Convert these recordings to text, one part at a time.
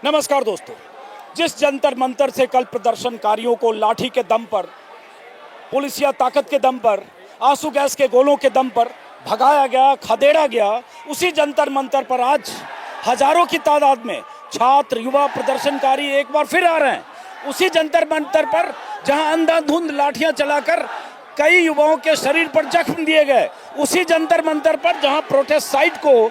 नमस्कार दोस्तों, जिस जंतर मंतर से कल प्रदर्शनकारियों को लाठी के दम पर, पुलिसिया ताकत के दम पर, आंसू गैस के गोलों के दम पर भगाया गया, खदेड़ा गया, उसी जंतर मंतर पर आज हजारों की तादाद में छात्र, युवा, प्रदर्शनकारी एक बार फिर आ रहे हैं। उसी जंतर मंतर पर जहां अंधाधुंध लाठियां चलाकर कई युवाओं के शरीर पर जख्म दिए गए, उसी जंतर मंतर पर जहां प्रोटेस्ट साइट को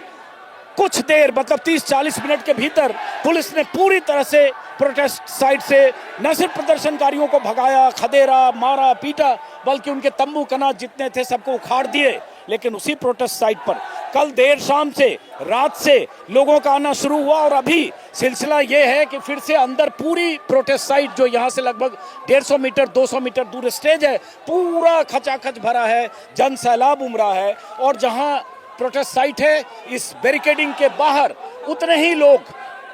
कुछ देर मतलब 30-40 मिनट के भीतर पुलिस ने पूरी तरह से प्रोटेस्ट साइट से न सिर्फ प्रदर्शनकारियों को भगाया, खदेड़ा, मारा, पीटा, बल्कि उनके तंबू कनात जितने थे सबको उखाड़ दिए। लेकिन उसी प्रोटेस्ट साइट पर कल देर शाम से, रात से लोगों का आना शुरू हुआ और अभी सिलसिला ये है कि फिर से अंदर पूरी प्रोटेस्ट साइट, जो यहाँ से लगभग 150 मीटर 200 मीटर दूर स्टेज है, पूरा खचाखच भरा है, जन सैलाब उमड़ा है। और जहाँ प्रोटेस्ट साइट है, इस बैरिकेडिंग के बाहर उतने ही लोग,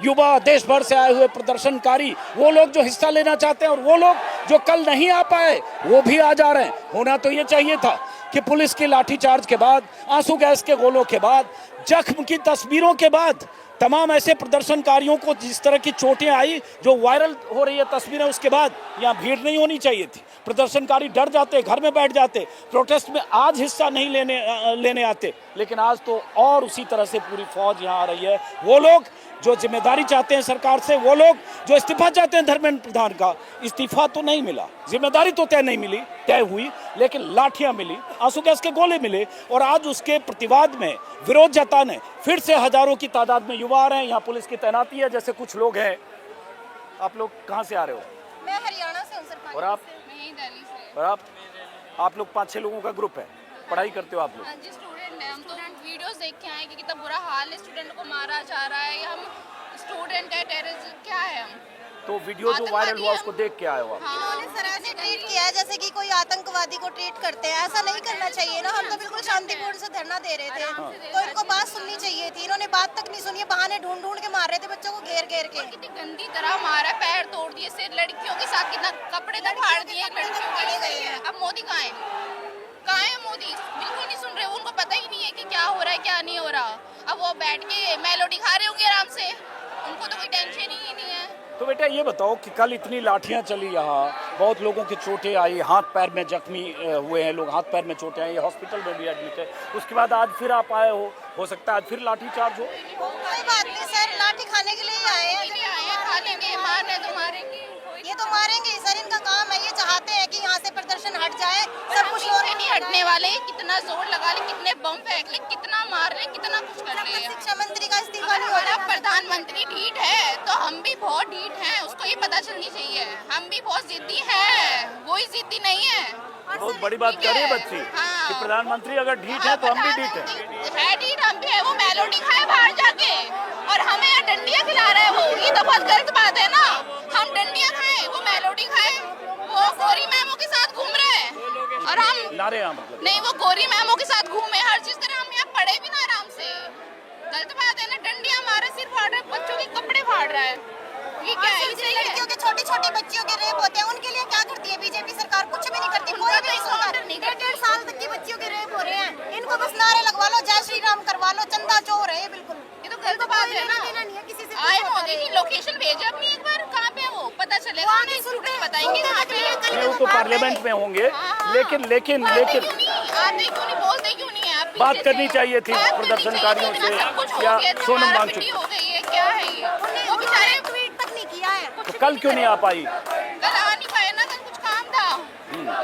युवा, देश भर से आए हुए प्रदर्शनकारी, वो लोग जो हिस्सा लेना चाहते हैं और वो लोग जो कल नहीं आ पाए, वो भी आ जा रहे हैं। होना तो ये चाहिए था कि पुलिस की लाठीचार्ज के बाद, आंसू गैस के गोलों के बाद, जख्म की तस्वीरों के बाद, तमाम ऐसे प्रदर्शनकारियों को जिस तरह की चोटें आई, जो वायरल हो रही है तस्वीरें, उसके बाद यहाँ भीड़ नहीं होनी चाहिए थी। प्रदर्शनकारी डर जाते, घर में बैठ जाते, प्रोटेस्ट में आज हिस्सा नहीं लेने आते। लेकिन आज तो और उसी तरह से पूरी फौज यहाँ आ रही है। वो लोग जो जिम्मेदारी चाहते हैं सरकार से, वो लोग जो इस्तीफा चाहते हैं धर्मेंद्र प्रधान का, इस्तीफा तो नहीं मिला, जिम्मेदारी तो तय नहीं मिली, तय हुई, लेकिन लाठियां मिली, आंसू गैस के गोले मिले। और आज उसके प्रतिवाद में, विरोध जताने फिर से हजारों की तादाद में युवा आ रहे हैं। यहाँ पुलिस की तैनाती है, जैसे कुछ लोग हैं। आप लोग कहाँ से आ रहे हो? मैं हरियाणा से हूँ सर। और आप? मैं दिल्ली से। और आप लोग 5-6 लोगों का ग्रुप है, पढ़ाई करते हो आप लोग? हाँ जी, स्टूडेंट हैं हम। तो वीडियोस देख के आए कि कितना बुरा हाल है, स्टूडेंट को मारा जा रहा है। हम स्टूडेंट है, टेररिस्ट क्या है हम? तो वीडियो जो वायरल हुआ उसको देख के आए हो आप? हाँ, सर ऐसे ट्रीट किया है जैसे कि कोई आतंकवादी को ट्रीट करते हैं। ऐसा नहीं करना चाहिए ना। हम तो बिल्कुल शांतिपूर्ण से धरना दे रहे थे, तो इनको बात सुननी चाहिए थी। इन्होंने बात तक नहीं सुनी, बहाने ढूंढ ढूंढ के मार रहे थे बच्चों को, घेर घेर के। कितनी गंदी तरह मारा, पैर तोड़ दिए, सिर, लड़कियों के साथ कितना कपड़े तक फाड़ दिए लड़कियों के। अब मोदी कहाँ है? कहाँ है मोदी? बिल्कुल नहीं सुन रहे, उनको पता ही नहीं है कि क्या हो रहा है, क्या नहीं हो रहा। अब वो बैठ के मेलोडी खा रहे होंगे आराम से, उनको तो कोई टेंशन ही नहीं है। तो बेटा ये बताओ कि कल इतनी लाठियां चली, यहाँ बहुत लोगों की चोटें आई, हाथ पैर में जख्मी हुए हैं लोग, हाथ पैर में चोटें आई, हॉस्पिटल में भी एडमिट है। उसके बाद आज फिर आप आए हो सकता है आज फिर लाठी चार्ज हो? कोई बात नहीं सर, लाठी खाने के लिए ही आए हैं। खा लेंगे, मारने तो मारेंगे, ये तो मारेंगे सर, इनका काम है। ये चाहते हैं कि यहाँ से प्रदर्शन हट जाए, सब कुछ और नहीं हटने वाले। कितना जोर लगा ले, कितने बम फेंक ले, कितना मार ले, कितना कुछ कर ले। शिक्षा मंत्री का इस्तीफा नहीं हो रहा। प्रधानमंत्री ढीठ है तो हम भी बहुत ढीठ हैं, उसको ये पता चलनी चाहिए। हम भी बहुत जिद्दी हैं, कोई जिद्दी नहीं है। बहुत बड़ी बात कर रही है बच्ची कि प्रधानमंत्री अगर ढीठ है तो हम भी ढीठ है। ढीठ हम भी है। वो मेलोडी खाए बाहर जाके और हमें यहाँ डंडियाँ खिला रहा है वो, ये तो बहुत गलत बात है ना। हम डंडियाँ खाए, वो मेलोडी खाए, वो गोरी मैमों के साथ घूम रहे हैं और हम ला रहे हैं मतलब नहीं, वो गोरी मैमों के साथ घूमे, हर चीज करें, हम यहाँ पढ़े भी ना आराम से। गलत बात है ना, डंडियाँ मारे, सिर फाड़ रहे, बच्चों के कपड़े फाड़ रहा है, ये क्या है? लड़कियों के, छोटी छोटी बच्चियों के रेप होते हैं, उनके लिए क्या करती है बीजेपी सरकार? कुछ भी नहीं करती, कोई भी नहीं। 1.5 साल तक की बच्चियों के रेप हो रहे हैं, इनको बस नारे लगवा लो, जय श्री राम करवा लो, चंदा चोर है ये। बिल्कुल ये तो गलत बात है ना। किसी से आए मोदी जी, लोकेशन भेजे अपनी एक बार, कहाँ पे वो पता चलेगा, स्टूडेंट बताएंगे कहाँ पे है। वो तो पार्लियामेंट में होंगे, लेकिन आते क्यों नहीं, बोलते क्यों नहीं है? बात करनी चाहिए थी प्रदर्शनकारियों से, या सोनम वांगचुक हो गई है, क्या है ये? वो बेचारे ट्वीट तक नहीं किया है। तो कल क्यों नहीं आ पाई? कल आ नहीं पाए ना, कल कुछ काम था।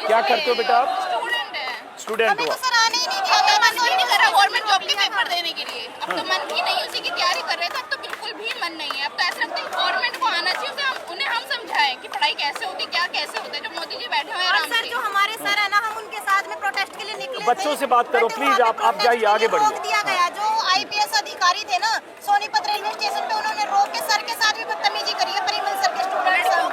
क्या करते हो बेटा आप? स्टूडेंट है। स्टूडेंट हो? सर आने ही नहीं दिया, मैं मन ही नहीं कर रहा गवर्नमेंट जॉब के पेपर देने के लिए। अब तो मन ही नहीं, उसी की तैयारी कर रहे थे, अब तो बिल्कुल भी मन नहीं है। अब तो ऐसा लगता है गवर्नमेंट को आना चाहिए, उन्हें हम समझाएं कि पढ़ाई कैसे होती, क्या कैसे होता है। जो मोदी जी बैठे हुए हैं आराम से। जो हमारे सर है ना, हम उनके साथ में प्रोटेस्ट के लिए निकले। बच्चों से बात करो प्लीज, आप जाइए, आगे बढ़िए। रोक दिया गया, जो IPS अधिकारी थे ना सोनीपत रेलवे स्टेशन पे, उन्होंने रोक के सर के साथ भी बदतमीजी करी है, परिमल सर के स्टूडेंट से।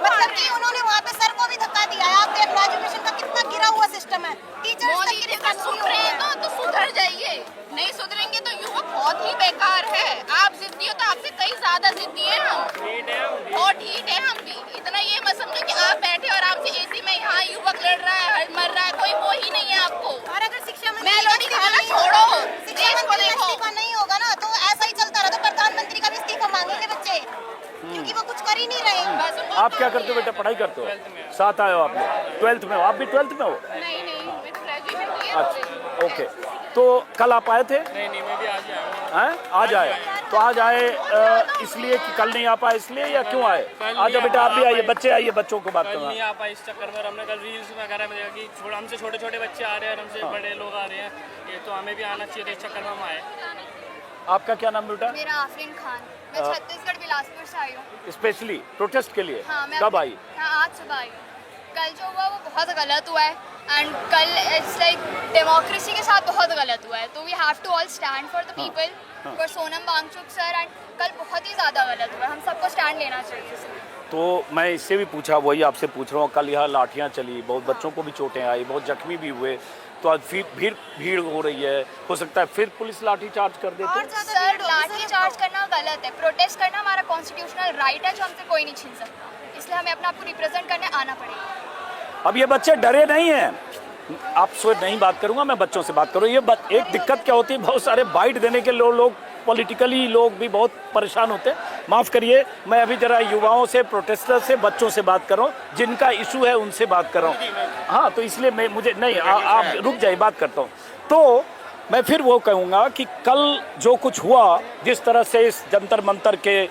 मतलब कि उन्होंने वहाँ पे सर को भी धक्का दिया है। आप देख, एजुकेशन का कितना गिरा हुआ सिस्टम है। टीचर्स सुन रहे हैं तो सुधर जाइए, नहीं सुधरेंगे तो युवक बहुत ही बेकार है। आप जिद्दी हो तो आपसे कई ज्यादा जिद्दी है हम, और ढीठ है हम भी। इतना ये मत समझो कि आप बैठे और आपसे AC में यहाँ युवक लड़ रहा है, मर रहा है, कोई वो ही नहीं है आपको। और अगर शिक्षा मंत्री मेलोडी खाना छोड़ो, शिक्षा मंत्री का इस्तीफा नहीं होगा ना, तो ऐसा ही चलता रहा तो प्रधानमंत्री का भी इस्तीफा मांगेंगे बच्चे। क्योंकि वो कुछ कर ही नहीं रहे। बस उनको आप क्या करते हो बेटा, पढ़ाई करते हो? साथ आए हो आप लोग, 12th में हो? आप भी 12th में हो? नहीं नहीं, मैं तो ग्रेजुएशन की है। अच्छा, ओके। तो कल आप आए थे? नहीं मैं भी आज आया हूँ। हैं? आज आए? तो आज आए इसलिए कि कल नहीं आ पाए इसलिए, या क्यों आए? आज बेटा आप भी आइए, बच्चे आइए, बच्चों को बात कल करना। नहीं आ पाए इस चक्कर में। हमने कल रील्स वगैरह में देखा कि हमसे छोटे छोटे बच्चे आ रहे हैं और हमसे बड़े लोग आ रहे हैं, ये तो हमें भी आना चाहिए, तो इस चक्कर में हम आए। आपका क्या नाम बेटा? मेरा आफरीन खान, मैं छत्तीसगढ़ बिलासपुर से आई हूँ। स्पेशली प्रोटेस्ट के लिए? हाँ, मैं कब आई? हाँ, आज सुबह आई हूँ। कल जो हुआ वो बहुत गलत हुआ है, एंड कल इट्स लाइक डेमोक्रेसी के साथ बहुत गलत हुआ है, तो we have to all stand for the people, for Sonam Wangchuk sir, and कल बहुत ही ज़्यादा गलत हुआ है, हम सबको स्टैंड लेना चाहिए। तो मैं इससे भी पूछा, वही आपसे पूछ रहा हूँ, कल यहाँ लाठियाँ चली, बहुत बच्चों को भी चोटें आई, बहुत जख्मी भी हुए, तो आज फिर भीड़ हो रही है, हो सकता है फिर पुलिस लाठी चार्ज कर दे। तो सर लाठी चार्ज करना गलत है, प्रोटेस्ट करना हमारा कॉन्स्टिट्यूशनल राइट है जो हमसे कोई नहीं छीन सकता, इसलिए हमें अपने आप को रिप्रेजेंट करने आना पड़ेगा। अब ये बच्चे डरे नहीं हैं, आपसे नहीं बात करूंगा, मैं बच्चों से बात करूँ। ये एक दिक्कत क्या होती है, बहुत सारे बाइट देने के लोग पॉलिटिकली लोग भी बहुत परेशान होते हैं। माफ़ करिए, मैं अभी जरा युवाओं से, प्रोटेस्टर से, बच्चों से बात कर रहा हूँ, जिनका इशू है उनसे बात कर रहा हूँ। हाँ, तो इसलिए मुझे नहीं, आप रुक जाइए, बात करता हूँ। तो मैं फिर वो कहूँगा कि कल जो कुछ हुआ, जिस तरह से इस जंतर मंतर के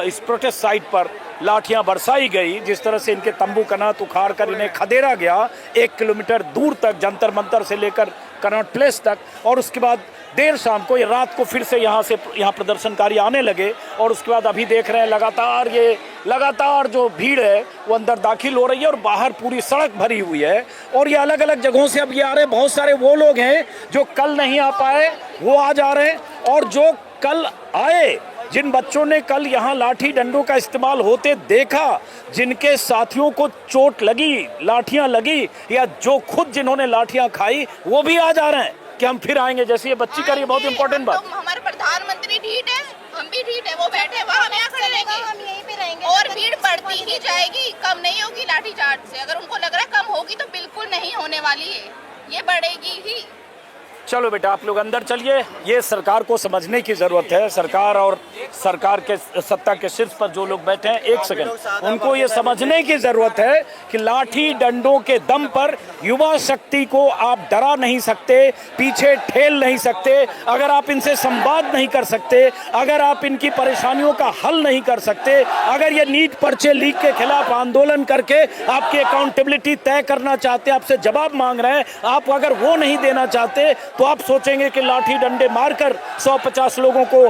इस प्रोटेस्ट साइट पर लाठियां बरसाई गई, जिस तरह से इनके तंबू कनात उखाड़ कर इन्हें खदेड़ा गया 1 किलोमीटर दूर तक, जंतर मंतर से लेकर कनॉट प्लेस तक, और उसके बाद देर शाम को, ये रात को फिर से यहाँ प्रदर्शनकारी आने लगे, और उसके बाद अभी देख रहे हैं लगातार जो भीड़ है वो अंदर दाखिल हो रही है और बाहर पूरी सड़क भरी हुई है, और ये अलग अलग जगहों से अब ये आ रहे हैं। बहुत सारे वो लोग हैं जो कल नहीं आ पाए, वो आज आ रहे हैं, और जो कल आए, जिन बच्चों ने कल यहाँ लाठी डंडों का इस्तेमाल होते देखा, जिनके साथियों को चोट लगी, लाठियाँ लगी, या जो खुद जिन्होंने लाठियाँ खाई, वो भी आज आ रहे हैं कि हम फिर आएंगे। जैसे ये बच्ची करी, बहुत इंपॉर्टेंट बात। हमारे प्रधानमंत्री ढीठ है, हम भी ढीठ है, वो बैठे वहाँ, हम यहाँ खड़े रहेंगे, हम यहीं पे रहेंगे, और भीड़ बढ़ती ही जाएगी, कम नहीं होगी लाठीचार्ज से। अगर उनको लग रहा है कम होगी तो बिल्कुल नहीं होने वाली है, ये बढ़ेगी ही। चलो बेटा, आप लोग अंदर चलिए। ये सरकार को समझने की ज़रूरत है, सरकार और सरकार के सत्ता के शीर्ष पर जो लोग बैठे हैं, एक सेकंड, उनको ये समझने की ज़रूरत है कि लाठी डंडों के दम पर युवा शक्ति को आप डरा नहीं सकते, पीछे ठेल नहीं सकते। अगर आप इनसे संवाद नहीं कर सकते, अगर आप इनकी परेशानियों का हल नहीं कर सकते, अगर ये नीट पर्चे लीक के खिलाफ आंदोलन करके आपकी अकाउंटेबिलिटी तय करना चाहते, आपसे जवाब मांग रहे हैं, आप अगर वो नहीं देना चाहते, तो आप सोचेंगे कि लाठी डंडे मारकर 150 लोगों को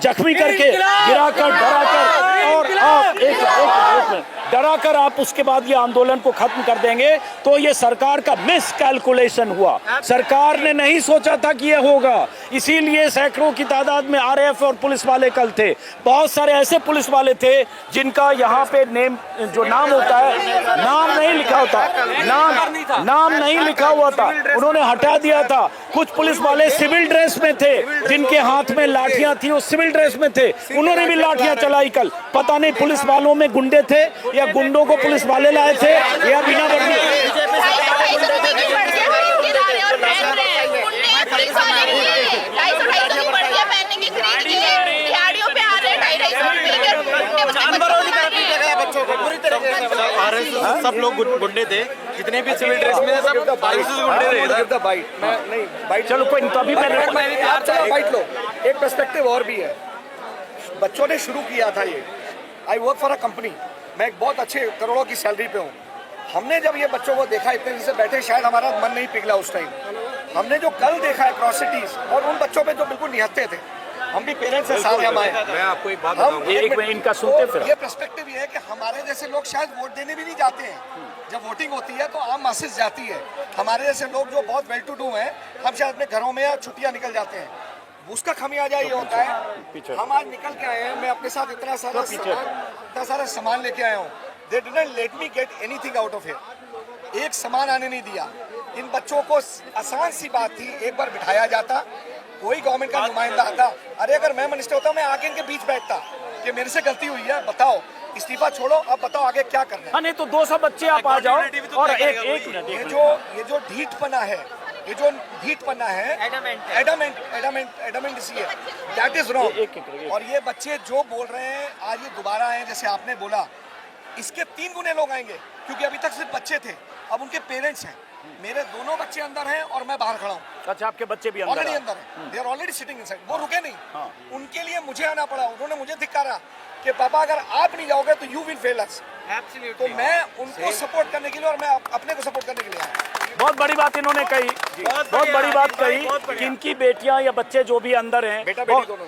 जख्मी करके, गिराकर, डराकर, और आप एक मिनट डराकर आप उसके बाद ये आंदोलन को खत्म कर देंगे, तो ये सरकार का मिस कैलकुलेशन हुआ। सरकार ने नहीं सोचा था कि ये होगा, इसीलिए सैकड़ों की तादाद में आरएएफ और पुलिस वाले कल थे। बहुत सारे ऐसे पुलिस वाले थे जिनका यहाँ पे जो नाम होता है, नाम नहीं लिखा होता, नाम नहीं लिखा हुआ था, उन्होंने हटा दिया था। कुछ पुलिस वाले सिविल ड्रेस में थे, जिनके हाथ में लाठियां थी, वो सिविल ड्रेस में थे, उन्होंने भी लाठियां चलाई कल। पता नहीं पुलिस वालों में गुंडे थे या गुंडों को पुलिस वाले लाए थे, या बिना वर्दी। सब लोग गुंडे थे, जितने भी सिविल ड्रेस में सब गुंडे थे। चलो कोई नहीं, तो अभी चलो बाइट लो। एक पर्सपेक्टिव और भी है, बच्चों ने शुरू किया था ये। I work for a company, मैं एक बहुत अच्छे करोड़ों की सैलरी पे हूँ। हमने जब ये बच्चों को देखा, इतने दिन से बैठे, शायद हमारा मन नहीं पिघला उस टाइम। हमने जो कल देखा एट्रॉसिटीज, और उन बच्चों पे जो बिल्कुल निहत्ते थे, हम भी पेरेंट्स से साथ हम आए। मैं आपको एक बात हम एक मिनट इनका सुनते फिर। ये पर्सपेक्टिव ये है कि हमारे जैसे लोग शायद वोट देने भी नहीं जाते हैं। जब वोटिंग होती है तो आम मैसेज जाती है। हमारे जैसे लोग जो बहुत वेल टू डू हैं, हम शायद अपने घरों में या छुट्टियां निकल जाते हैं। उसका खमियाजा ये होता है, हम आज निकल के आए हैं, मैं अपने साथ इतना सारा सामान लेके आया हूँ। They didn't let me get anything out of here. एक सामान आने नहीं दिया। इन बच्चों को आसान सी बात थी, एक बार बिठाया जाता, कोई गवर्नमेंट का नुमाइंदा आता। अरे अगर मैं मिनिस्टर होता, मैं आके इनके बीच बैठता कि मेरे से गलती हुई है, बताओ, इस्तीफा छोड़ो, अब बताओ आगे क्या करना है। नहीं तो 200 बच्चे आप आ जाओ। और एक मिनट, ये जो ढीठपना है, ये जो ढीठ पन्ना है, एडामेंट सी है, दैट इज रॉन्ग। और ये बच्चे जो बोल रहे हैं आज ये दोबारा आए, जैसे आपने बोला, इसके 3 गुने लोग आएंगे, क्योंकि अभी तक सिर्फ बच्चे थे, अब उनके पेरेंट्स हैं। मेरे दोनों बच्चे अंदर हैं और मैं बाहर खड़ा हूँ। अच्छा, आपके बच्चे भी अंदर ऑलरेडी अंदर है, they are already sitting inside. वो रुके नहीं, उनके लिए मुझे आना पड़ा। उन्होंने मुझे धिक्कारा कि पापा अगर आप नहीं जाओगे तो यू विल फेल अस। तो मैं उनको सपोर्ट करने के लिए और मैं अपने को सपोर्ट करने के लिए आया। बहुत बड़ी बात इन्होंने कही, बहुत बड़ी बात कही कि इनकी बेटियां या बच्चे जो भी अंदर हैं,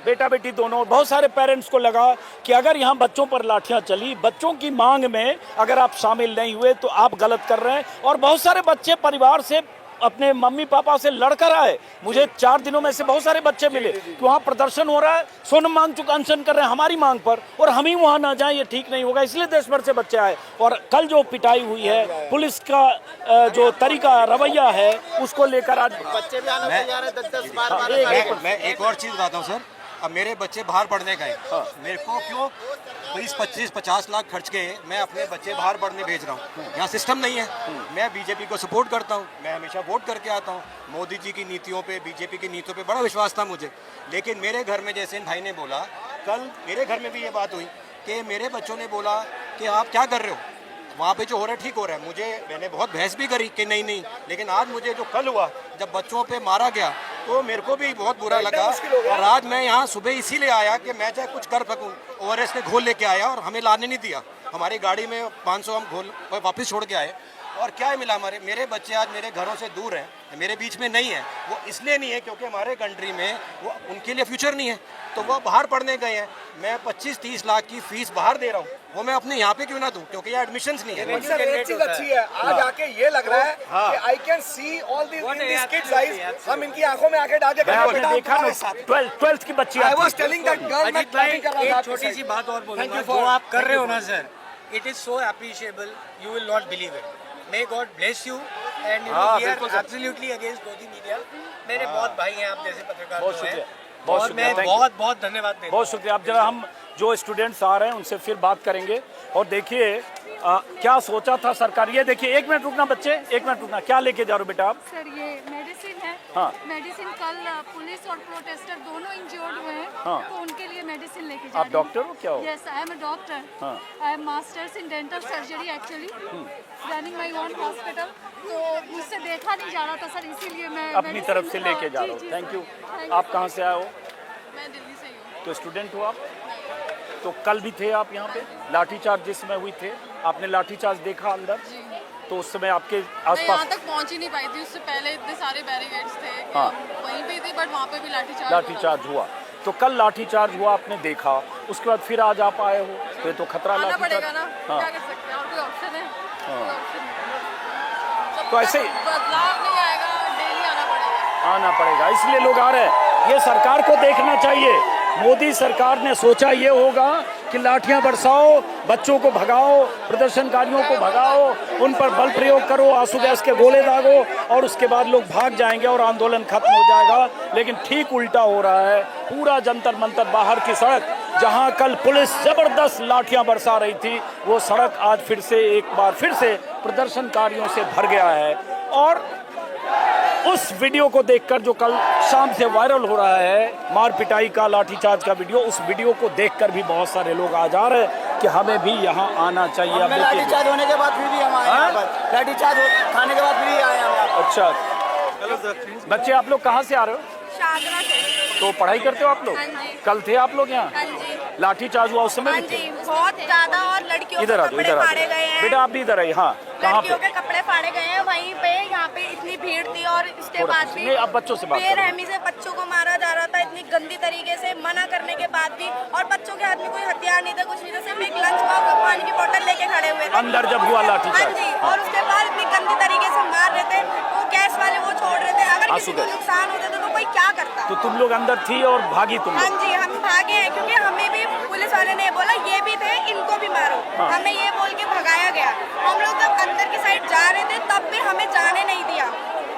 बेटा बेटी दोनों, बहुत सारे पेरेंट्स को लगा कि अगर यहाँ बच्चों पर लाठियां चली, बच्चों की मांग में अगर आप शामिल नहीं हुए तो आप गलत कर रहे हैं। और बहुत सारे बच्चे परिवार से अपने मम्मी पापा से लड़कर आए। मुझे 4 दिनों में से बहुत सारे बच्चे मिले कि वहाँ प्रदर्शन हो रहा है, सोनम मांग चुका, अनशन कर रहे हैं हमारी मांग पर, और हम ही वहाँ ना जाएं, ये ठीक नहीं होगा। इसलिए देश भर से बच्चे आए। और कल जो पिटाई हुई है, पुलिस का जो तरीका रवैया है, उसको लेकर आज बच्चे भी आना तैयार है 10-10 बार। मैं एक और चीज बताता हूँ सर, अब मेरे बच्चे बाहर पढ़ने गए, मेरे को क्यों 20-25-50 लाख खर्च के मैं अपने बच्चे बाहर पढ़ने भेज रहा हूँ? यहाँ सिस्टम नहीं है। मैं बीजेपी को सपोर्ट करता हूँ, मैं हमेशा वोट करके आता हूँ। मोदी जी की नीतियों पे, बीजेपी की नीतियों पे बड़ा विश्वास था मुझे। लेकिन मेरे घर में, जैसे इन भाई ने बोला, कल मेरे घर में भी ये बात हुई कि मेरे बच्चों ने बोला कि आप क्या कर रहे हो, वहाँ पे जो हो रहा है ठीक हो रहा है। मैंने बहुत बहस भी करी कि नहीं, लेकिन आज मुझे जो कल हुआ, जब बच्चों पे मारा गया, तो मेरे को भी बहुत बुरा लगा। और आज मैं यहाँ सुबह इसीलिए आया कि मैं चाहे कुछ कर सकूँ। ORS ने घोल लेके आया और हमें लाने नहीं दिया। हमारी गाड़ी में 500 हम घोल वापस छोड़ के आए। और क्या मिला, मेरे बच्चे आज मेरे घरों से दूर हैं, मेरे बीच में नहीं है। वो इसलिए नहीं है क्योंकि हमारे कंट्री में वो उनके लिए फ्यूचर नहीं है, तो वो बाहर पढ़ने गए हैं। मैं 25-30 लाख की फीस बाहर दे रहा हूँ, वो मैं अपने यहाँ पे क्यों ना दूँ, क्योंकि यहाँ एडमिशंस नहीं है। सर एक चीज अच्छी है, आज आके ये लग रहा है कि I can see all this kids eyes. हम इनकी आंखों में आके डाल के आपने देखा ना, 12th की बच्ची I was telling that girl, मैं क्लैपिंग कर रहा था। एक छोटी सी बात और बोलूंगा, जो आप कर रहे हो ना sir, it is so appreciable, you will not believe it. May God bless you and you know we are absolutely against Godi media। मेरे बहुत भाई हैं आप जैसे पत्रकार, बहुत शुक्रिया, बहुत और शुक्रिया, मैं बहुत धन्यवाद देता हूं। बहुत शुक्रिया। अब जरा हम जो स्टूडेंट्स आ रहे हैं उनसे फिर बात करेंगे। और देखिए क्या सोचा था सरकार। ये देखिए, 1 मिनट रुकना बच्चे, 1 मिनट रुकना। क्या लेके जा रहे हो बेटा आप? सर ये मेडिसिन है। हाँ। मेडिसिन कल पुलिस और प्रोटेस्टर दोनों इंजर्ड हुए हैं। हाँ। तो उनके लिए मेडिसिन लेके जा आप डॉक्टर हो क्या हो? Yes, I am a doctor. हाँ। I am masters in dental surgery actually, running my own hospital. तो मुझसे देखा नहीं जा रहा था सर, इसीलिए मैं अपनी medicine- तरफ से लेके जा जी, रहा हूँ। जी, थैंक यू। Thank आप कहाँ से आए हो? मैं दिल्ली से ही हूँ। तो स्टूडेंट हो आप? तो कल भी थे आप यहाँ पे? लाठीचार्ज जिस समय हुई थे, आपने लाठीचार्ज देखा अंदर? तो उस समय आपके मैं यहाँ आसपास तक पहुँच ही नहीं पाई थी, उससे पहले इतने सारे बैरिकेड्स थे। हाँ। वहीं पे थे, बट वहाँ पे भी लाठीचार्ज हुआ। तो कल लाठीचार्ज हुआ, आपने देखा, उसके बाद फिर आज आप आए हो, तो ये तो खतरा आना लाठीचार्ज। पड़ेगा ना, हाँ। क्या कर सकते हैं, और कोई ऑप्शन है? कोई ऑप्शन नहीं। जब तो ऐसे तक बदलाव नहीं आएगा, डेली आना पड़ेगा। आना पड़ेगा, इसलिए लोग आ रहे हैं। ये सरकार को देखना चाहिए। मोदी सरकार ने सोचा ये होगा कि लाठियां बरसाओ, बच्चों को भगाओ, प्रदर्शनकारियों को भगाओ, उन पर बल प्रयोग करो, आंसू गैस के गोले दागो, और उसके बाद लोग भाग जाएंगे और आंदोलन खत्म हो जाएगा। लेकिन ठीक उल्टा हो रहा है। पूरा जंतर मंतर, बाहर की सड़क, जहां कल पुलिस जबरदस्त लाठियां बरसा रही थी, वो सड़क आज फिर से एक बार फिर से प्रदर्शनकारियों से भर गया है। और उस वीडियो को देखकर जो कल शाम से वायरल हो रहा है, मार पिटाई का, लाठीचार्ज का वीडियो, उस वीडियो को देखकर भी बहुत सारे लोग आ जा रहे हैं कि हमें भी यहाँ आना चाहिए। अब लाठीचार्ज होने के बाद फिर भी हम आए यहाँ पर, लाठीचार्ज खाने के बाद फिर भी आए हम। अच्छा, बच्चे आप लोग कहाँ से आ रहे हो? शादरा से। तो पढ़ाई करते हो आप लोग? हाँ जी। कल थे आप लोग यहाँ? हाँ जी। लाठीचार्ज हुआ उस समय हाँ भी थे? जी, बहुत ज्यादा। और लड़कियों इधर आ के जाओ, कपड़े इधर आ फाड़े गए जाओ हैं। बेटा, आप भी इधर आइए। हाँ, कहाँ लड़कियों पे? के कपड़े फाड़े गए हैं वहीं पे। यहाँ पे इतनी भीड़ थी और इसके थोड़ा बाद सा- भी नहीं, अब बच्चों से बात करो। बेरहमी से बच्चों को मारा जा रहा था, इतनी गंदी तरीके से, मना करने के बाद भी। और बच्चों के हाथ में कोई हथियार नहीं था, कुछ नहीं था, सिर्फ एक लंच बॉक्स और पानी की बोतल लेके खड़े हुए थे अंदर जब हुआ लाठीचार्ज। हाँ जी। और उसके बाद इतनी गंदी तरीके से मार रहे थे, वो गैस वाले वो छोड़ रहे थे। अगर किसी को नुकसान होता तो कोई क्या करता? तो तुम लोग अंदर थी और भागी तुम हाँ लोग? जी, हम भागे हैं क्योंकि हमें भी पुलिस वाले ने बोला ये भी थे, इनको भी मारो। हाँ। हमें ये बोल के भगाया गया। हम लोग जब अंदर की साइड जा रहे थे तब भी हमें जाने नहीं दिया।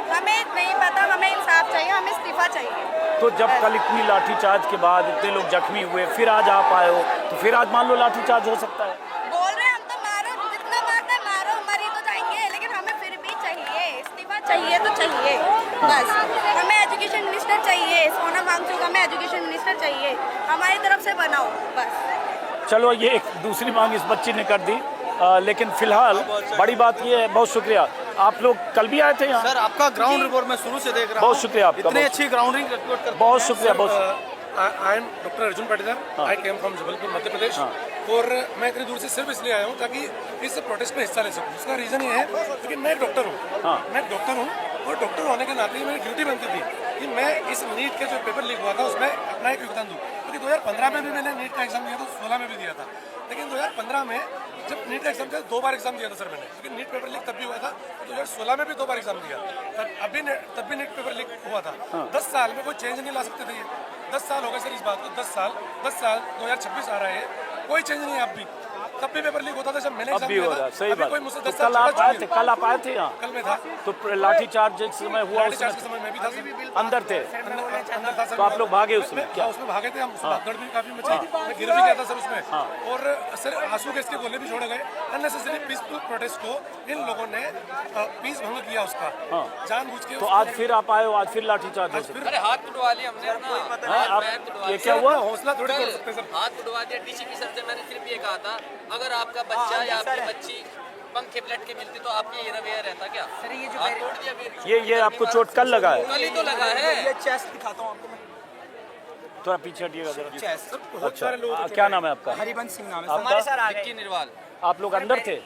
हमें नहीं पता, हमें इंसाफ चाहिए, हमें इस्तीफा चाहिए। तो जब कल इतनी लाठीचार्ज के बाद इतने लोग जख्मी हुए, फिर आज आप आए हो, तो फिर आज मान लो लाठीचार्ज हो सकता है? बोल रहे हैं हम तो मारो, जितना मारना है मारो, मरी तो जाएंगे, लेकिन हमें फिर भी चाहिए इस्तीफा, चाहिए तो चाहिए। बस हमें एजुकेशन मिनिस्टर चाहिए, सोनम वांगचुक हमें एजुकेशन मिनिस्टर चाहिए, हमारी तरफ से बनाओ बस। चलो ये एक दूसरी मांग इस बच्ची ने कर दी, लेकिन फिलहाल बड़ी बात ये है, बहुत शुक्रिया। आप लोग कल भी आए थे यहाँ? सर आपका ग्राउंड रिपोर्ट मैं शुरू से देख रहा हूँ। बहुत शुक्रिया आपका, इतनी बहुत अच्छी ग्राउंडिंग रिपोर्ट करते बहुत हैं। शुक्रिया, बहुत I am doctor Arjun Patidar, I came from Jabalpur Madhya Pradesh, और मैं इतनी दूर से सिर्फ इसलिए आया हूँ ताकि इस प्रोटेस्ट में हिस्सा ले सकूँ। उसका रीज़न ये है क्योंकि मैं एक डॉक्टर हूँ, मैं एक डॉक्टर हूँ, और डॉक्टर होने के नाते मेरी ड्यूटी बनती थी कि मैं इस नीट के जो पेपर लीक हुआ था उसमें अपना एक योगदान दूँ। क्योंकि 2015 में भी मैंने नीट का एग्जाम दिया था, 16 में भी दिया था, लेकिन 2015 में जब नीट का एग्जाम दिया 2 बार एग्जाम दिया था सर मैंने, क्योंकि नीट पेपर लीक तब भी हुआ था, 2016 में भी 2 बार एग्जाम दिया, तब भी नीट पेपर लीक हुआ था। 10 साल में कोई चेंज नहीं ला सकते थे ये, 10 साल हो गए सर इस बात को, 10 साल 2026 आ रहा है, कोई चेंज नहीं है। अब भी तब भी पेपर लीक होता था जब मैंने अब भी हो रहा है, सही बात। कोई मुझसे तो 10 साल कल आप आए थे, छोटा कल आप आए थे यहाँ? कल में था, तो लाठी चार्ज जिस समय हुआ लाठीचार्ज के उसमें समय मैं भी था सर, अंदर थे, अंदर था सर। तो आप लोग भागे उसमें क्या? उसमें भागे थे हम, भागदौड़ भी काफी मची, मैं गिर भी गया था सर उसमें, और सर आंसू गैस के गोले भी छोड़े गए। अननेसेसरी पीसफुल प्रोटेस्ट को इन लोगों ने पीस भंग किया उसका, जानबूझ के। तो आज फिर आप आए हो, आज फिर लाठी चार्ज हो सकता अरे हाथ तुड़वा लिया हमने अपना, है? आप ये क्या हुआ? हौसला थोड़ी कर सकते सर। हाथ तुड़वा दिया डीसीपी सर से। मैंने सिर्फ ये कहा था अगर आपका बच्चा या आपकी बच्ची पंखे पलट के मिलती तो आपके ये रवैया रहता क्या? सर ये जो हाथ तोड़ दिया फिर ये आपको चोट कल लगा है? कल ही तो लगा है। ये चेस्ट दिखाता हूँ आपको मैं। थोड़ा पीछे हटिएगा जरा। चेस्ट अच्छा, क्या नाम है आपका? हरिवंश सिंह नाम है आपका? हमारे सर आ विक्की निर्वाल। आप लोग अंदर थे?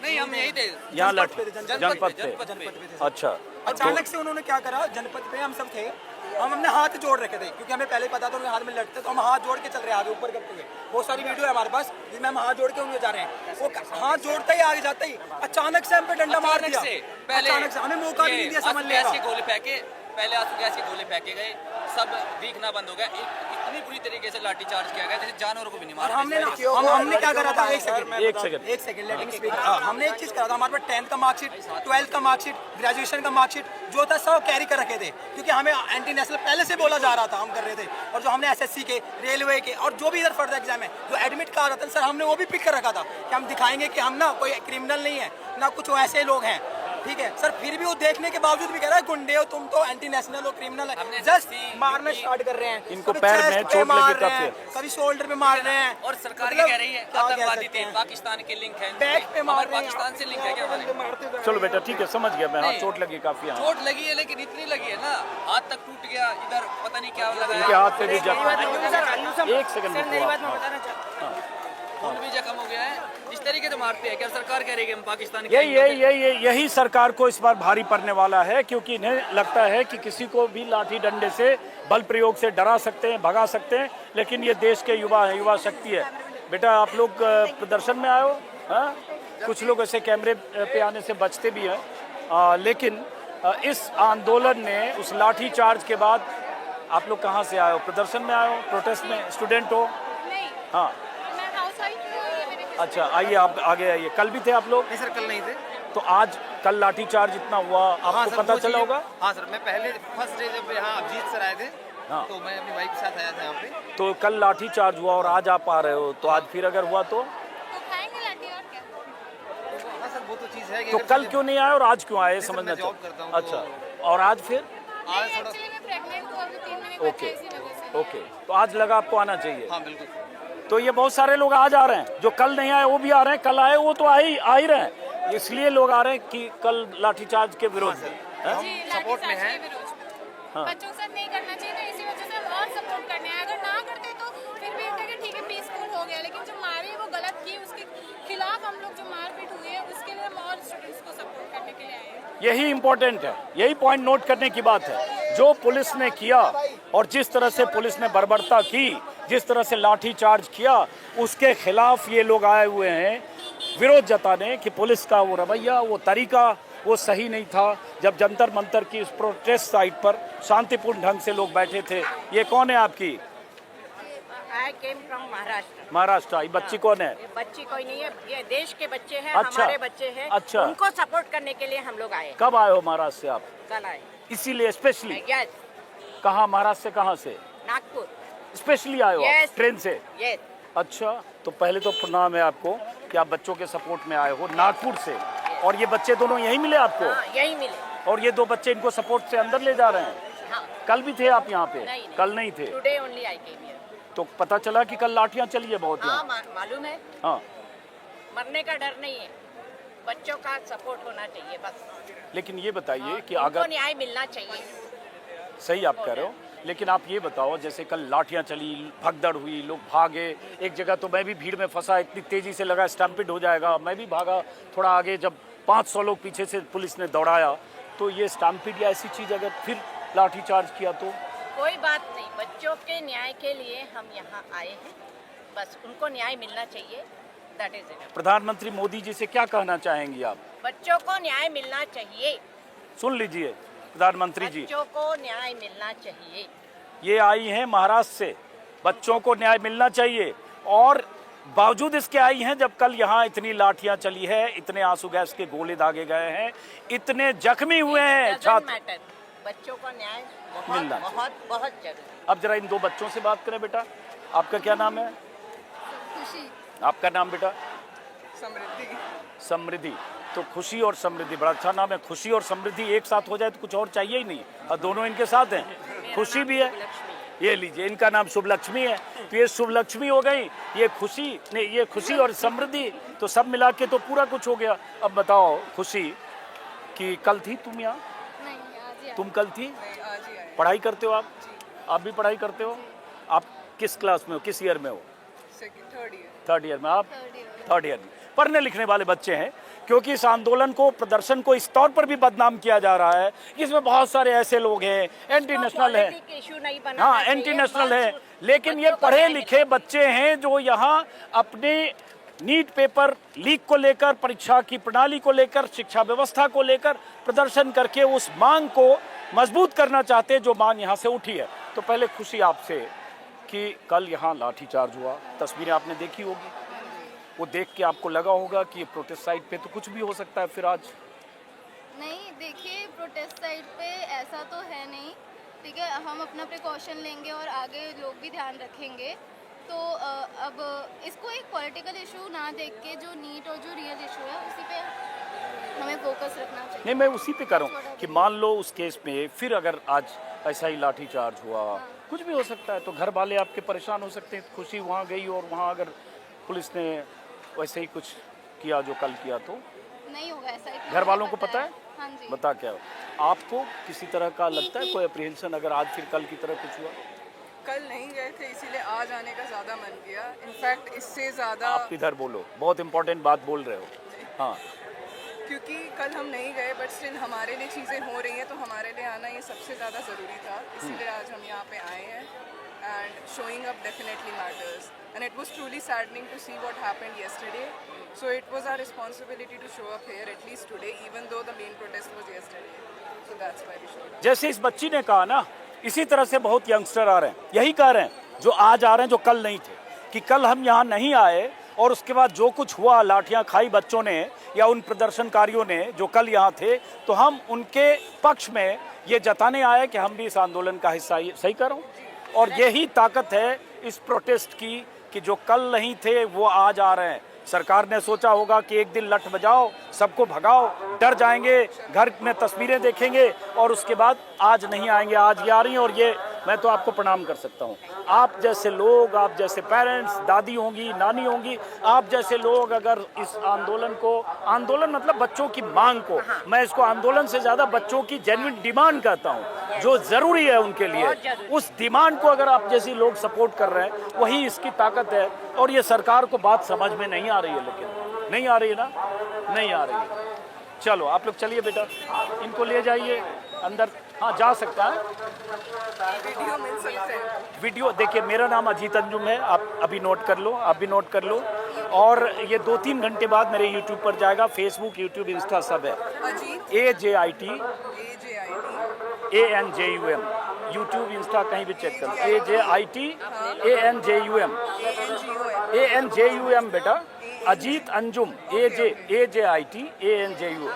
नहीं हम यही थे यहाँ लाठी जनपद थे? पे। अच्छा, अचानक से उन्होंने क्या करा, जनपद पे हम सब थे, हम हमने हाथ जोड़ रखे थे क्योंकि हमें पहले पता था उनके हाथ में लटते, तो हम हाथ जोड़ के चल रहे हैं आगे ऊपर करते हुए। बहुत सारी वीडियो है हमारे पास जिसमें हम हाथ जोड़ के उनके जा रहे हैं, वो हाथ जोड़ते ही आगे जाते ही अचानक से हम पे डंडा मार दिया। अचानक से हमें मौका भी नहीं दिया समझने गैस का। के गोले फेंके, पहले आंसू गैस के गोले फेंके गए, सब दिखना बंद हो गया। इतनी बुरी तरीके से लाठी चार्ज किया गया जैसे जानवरों को भी नहीं और मारा। हमने क्या करा था, एक सेकंड एक लेट मी स्पीक। हमने एक चीज करा था, हमारे पास 10th का मार्कशीट, 12th का मार्कशीट, ग्रेजुएशन का मार्कशीट जो था सब कैरी कर रखे थे, क्योंकि हमें एंटी नेशनल पहले से बोला जा रहा था, हम कर रहे थे। और जो हमने एसएससी के, रेलवे के और जो भी इधर फर्दर एग्जाम है जो एडमिट कार्ड आता है सर, हमने वो भी पिक कर रखा था कि हम दिखाएंगे कि हम ना कोई क्रिमिनल नहीं है, ना कुछ ऐसे लोग हैं, ठीक है सर। फिर भी वो देखने के बावजूद भी कह रहा है गुंडे हो तुम, तो एंटी नेशनल हो, क्रिमिनल है। जस्ट मारना स्टार्ट कर रहे हैं, इनको कभी पैर chest में पे चोट मार लगी रहे काफी। हैं, कभी शोल्डर पे मार रहे हैं। और सरकार ये मतलब कह रही है क्या कह आतंकवादी सकते थे, हैं? पाकिस्तान के लिंक है, बैक पे मार रहे हैं, पाकिस्तान से लिंक है क्या हमारे? चलो बेटा ठीक है, समझ गया मैं। हाँ, नहीं। चोट लगी काफी यहाँ। चोट लगी है लेकिन इतनी लगी है ना, हाथ तक टूट गया, इधर पता नहीं क्या लगा इनके है, हाथ पे भी जख्म। एक सेकंड खून भी जख्म हो गया है। इस तरीके से मारते हैं क्या? सरकार कह रही है कि हम पाकिस्तान यही सरकार को इस बार भारी पड़ने वाला है, क्योंकि इन्हें लगता है कि किसी को भी लाठी डंडे से, बल प्रयोग से डरा सकते हैं, भगा सकते हैं, लेकिन ये देश के युवा है, युवा शक्ति है। बेटा आप लोग प्रदर्शन में आए हो? हाँ, कुछ लोग ऐसे कैमरे पे आने से बचते भी हैं, लेकिन इस आंदोलन में, उस लाठी चार्ज के बाद आप लोग कहाँ से आए हो? प्रदर्शन में आए हो, प्रोटेस्ट में? स्टूडेंट हो? नहीं, हाँ, मैं हाउसवाइफ हूँ, ये मेरे अच्छा आइए, आप आगे आइए। कल भी थे आप लोग? नहीं सर कल नहीं थे। तो आज कल लाठी चार्ज इतना हुआ, आपको पता चला होगा? हाँ सर, मैं पहले फर्स्ट डे जब यहाँ अभिजीत सर आए थे, हाँ। तो मैं अपनी वाइफ के साथ आया था यहाँ पे। तो कल लाठी चार्ज हुआ और आज आप आ रहे हो, तो आज फिर अगर हुआ तो तो खाएंगे लाठी और क्या? हाँ सर, वो तो चीज़ है कि तो अगर कल चीज़ें- क्यों नहीं आए और आज क्यों आए, सर, समझना मैं जॉब चाहिए। करता हूँ, अच्छा, और आज फिर? आज थोड़ा एक्चुअली मैं प्रेग्नेंट हूँ, अभी 3 महीने का ओके, इसी वजह से। ओके, तो आज लगा आपको आना चाहिए। हाँ बिल्कुल। तो ये बहुत सारे लोग आज आ रहे हैं, जो कल नहीं आए वो भी आ रहे हैं, कल आए वो तो आ ही रहे हैं, इसलिए लोग आ रहे हैं कि कल लाठीचार्ज के विरोध में। हैं? जी, सपोर्ट में लाठीचार्ज हैं। के विरोध में। हाँ। बच्चों के साथ नहीं करना चाहिए, तो इसी वजह से हम और सपोर्ट करने आए। अगर ना करते तो फिर भी होता है कि ठीक है पीसफुल हो गया, लेकिन जो मारे वो गलत की, उसके खिलाफ हम लोग जो मारपीट हुई है उसके लिए हम और स्टूडेंट्स को सपोर्ट करने के लिए आए हैं। यही इम्पोर्टेंट है, यही पॉइंट नोट करने की बात है। जो पुलिस ने किया और जिस तरह से पुलिस ने बर्बरता की, जिस तरह से लाठी चार्ज किया, उसके खिलाफ ये लोग आए हुए हैं विरोध जताने कि पुलिस का वो रवैया, वो तरीका वो सही नहीं था। जब जंतर मंतर की उस प्रोटेस्ट साइट पर शांतिपूर्ण ढंग से लोग बैठे थे। ये कौन है आपकी? आई केम फ्रॉम महाराष्ट्र। महाराष्ट्र। ये बच्ची कौन है? ये बच्ची कोई नहीं है, ये देश के बच्चे हैं, अच्छा, हमारे बच्चे हैं। अच्छा। उनको सपोर्ट करने के लिए हम लोग आए। कब आए हो महाराष्ट्र से आप? कल आए। इसीलिए स्पेशली? यस। कहाँ महाराष्ट्र से? कहाँ से? नागपुर। स्पेशली आए हो आप? Yes. ट्रेन से? यस। अच्छा, तो पहले तो प्रणाम है आपको कि आप बच्चों के सपोर्ट में आए हो नागपुर से। और ये बच्चे दोनों यहीं मिले आपको? हाँ, यही मिले। और ये 2 बच्चे इनको सपोर्ट से अंदर ले जा रहे हैं। हाँ। कल भी थे आप यहाँ पे? नहीं, कल नहीं थे। Today only I came here. तो पता चला कि कल लाठियां चली है बहुत हाँ, यहाँ। मालूम है। हाँ, मरने का डर नहीं है, बच्चों का सपोर्ट होना चाहिए बस। लेकिन ये बताइए कि उनको अगर न्याय मिलना चाहिए। सही आप कह रहे हो, लेकिन आप ये बताओ जैसे कल लाठियां चली, भगदड़ हुई, लोग भागे, एक जगह तो मैं भी भीड़ में फंसा, इतनी तेजी से लगा स्टैम्पिड हो जाएगा, मैं भी भागा थोड़ा आगे, जब 500 लोग पीछे से पुलिस ने दौड़ाया, तो ये स्टैम्पिड या ऐसी चीज अगर फिर लाठी चार्ज किया तो? कोई बात नहीं, बच्चों के न्याय के लिए हम यहाँ आए हैं, बस उनको न्याय मिलना चाहिए, दैट इज इट। प्रधानमंत्री मोदी जी से क्या कहना चाहेंगी आप? बच्चों को न्याय मिलना चाहिए। सुन लीजिए प्रधानमंत्री जी, बच्चों को न्याय मिलना चाहिए। ये आई हैं महाराष्ट्र से, बच्चों को न्याय मिलना चाहिए, और बावजूद इसके आई हैं जब कल यहाँ इतनी लाठियां चली है, इतने आंसू गैस के गोले दागे गए हैं, इतने जख्मी हुए हैं छात्र। बच्चों को न्याय मिलना बहुत बहुत जरूरी। अब जरा इन 2 बच्चों से बात करें। बेटा, आपका क्या नाम है? खुशी। आपका नाम बेटा? समृद्धि। समृद्धि। तो खुशी और समृद्धि बड़ा अच्छा नाम है। खुशी और समृद्धि एक साथ हो जाए तो कुछ और चाहिए ही नहीं, और दोनों इनके साथ हैं। खुशी भी है, ये लीजिए, इनका नाम शुभ लक्ष्मी है, तो ये शुभ लक्ष्मी हो गई, ये खुशी नहीं, ये खुशी और समृद्धि, तो सब मिला के तो पूरा कुछ हो गया। अब बताओ खुशी कि कल थी तुम यहाँ? नहीं, आज ही तुम कल थी? आज ही आए। पढ़ाई करते हो आप? आप भी पढ़ाई करते हो? आप किस क्लास में हो, किस ईयर में हो? थर्ड ईयर में। आप थर्ड ईयर में। पढ़ने लिखने वाले बच्चे हैं, क्योंकि इस आंदोलन को, प्रदर्शन को इस तौर पर भी बदनाम किया जा रहा है, इसमें बहुत सारे ऐसे लोग हैं, एंटी नेशनल है, हाँ एंटी नेशनल है, लेकिन ये पढ़े लिखे बच्चे हैं जो यहाँ अपने नीट पेपर लीक को लेकर, परीक्षा की प्रणाली को लेकर, शिक्षा व्यवस्था को लेकर प्रदर्शन करके उस मांग को मजबूत करना चाहते हैं जो मांग यहाँ से उठी है। तो पहले खुशी आपसे कि कल यहाँ लाठीचार्ज हुआ, तस्वीरें आपने देखी होगी, वो देख के आपको लगा होगा कि ये प्रोटेस्ट साइट पे तो कुछ भी हो सकता है। फिर आज नहीं, देखिए प्रोटेस्ट साइट पे ऐसा तो है नहीं, ठीक है, हम अपना प्रिकॉशन लेंगे और आगे लोग भी ध्यान रखेंगे। तो अब इसको एक पॉलिटिकल इशू ना देख के जो नीट और जो रियल इशू है उसी पे हमें फोकस रखना चाहिए। नहीं, मैं उसी पे कर रहा हूँ कि मान लो उस केस में फिर अगर आज ऐसा ही लाठीचार्ज हुआ, कुछ भी हो सकता है, तो घर वाले आपके परेशान हो सकते हैं। खुशी वहाँ गई और वहाँ अगर पुलिस ने वैसे ही कुछ किया जो कल किया तो नहीं होगा ऐसा। घर वालों को पता है? हाँ जी। बता क्या आपको किसी तरह का लगता है कोई अप्रीहेंशन अगर आज फिर कल की तरह कुछ हुआ? कल नहीं गए थे इसीलिए आज आने का ज़्यादा मन किया। इनफैक्ट इससे ज़्यादा आप इधर बोलो, बहुत इंपॉर्टेंट बात बोल रहे हो। हाँ, क्योंकि कल हम नहीं गए बट स्टिल हमारे लिए चीज़ें हो रही हैं, तो हमारे लिए आना ये सबसे ज़्यादा ज़रूरी था, इसीलिए आज हम यहाँ पे आए हैं। And showing up definitely matters and it was truly saddening to see what happened yesterday, so it was our responsibility to show up here at least today, even though the main protest was yesterday, so that's why we showed up. जैसे इस बच्ची ने कहा ना, इसी तरह से बहुत यंगस्टर आ रहे हैं, यही कह रहे हैं जो आज आ रहे हैं, जो कल नहीं थे, कि कल हम यहाँ नहीं आए और उसके बाद जो कुछ हुआ, लाठियाँ खाई बच्चों ने या उन प्रदर्शनकारियों ने जो कल यहाँ थे, तो हम उनके पक्ष में ये जताने आए कि हम भी इस आंदोलन का हिस्सा। सही कर रहा हूँ? और यही ताकत है इस प्रोटेस्ट की कि जो कल नहीं थे वो आज आ रहे हैं। सरकार ने सोचा होगा कि एक दिन लठ बजाओ, सबको भगाओ, डर जाएंगे, घर में तस्वीरें देखेंगे और उसके बाद आज नहीं आएंगे, आज ये आ रही हैं। और ये मैं तो आपको प्रणाम कर सकता हूँ। आप जैसे लोग, आप जैसे पेरेंट्स, दादी होंगी, नानी होंगी, आप जैसे लोग अगर इस आंदोलन को, आंदोलन मतलब बच्चों की मांग को, मैं इसको आंदोलन से ज़्यादा बच्चों की जेन्युइन डिमांड कहता हूँ, जो ज़रूरी है उनके लिए, उस डिमांड को अगर आप जैसे लोग सपोर्ट कर रहे हैं, वही इसकी ताकत है। और ये सरकार को बात समझ में नहीं आ रही है, लेकिन नहीं आ रही है ना, नहीं आ रही है। चलो आप लोग चलिए बेटा, इनको ले जाइए अंदर। हाँ, जा सकता है। वीडियो मिल सकते हैं। वीडियो देखिए, मेरा नाम अजीत अंजुम है, आप अभी नोट कर लो, आप भी नोट कर लो। और ये 2-3 घंटे बाद मेरे यूट्यूब पर जाएगा, फेसबुक, यूट्यूब, इंस्टा सब है। AJIT ANJUM, यूट्यूब, इंस्टा कहीं भी चेक करो, AJIT ANJUM बेटा, Ajit Anjum, AJIT ANJUM।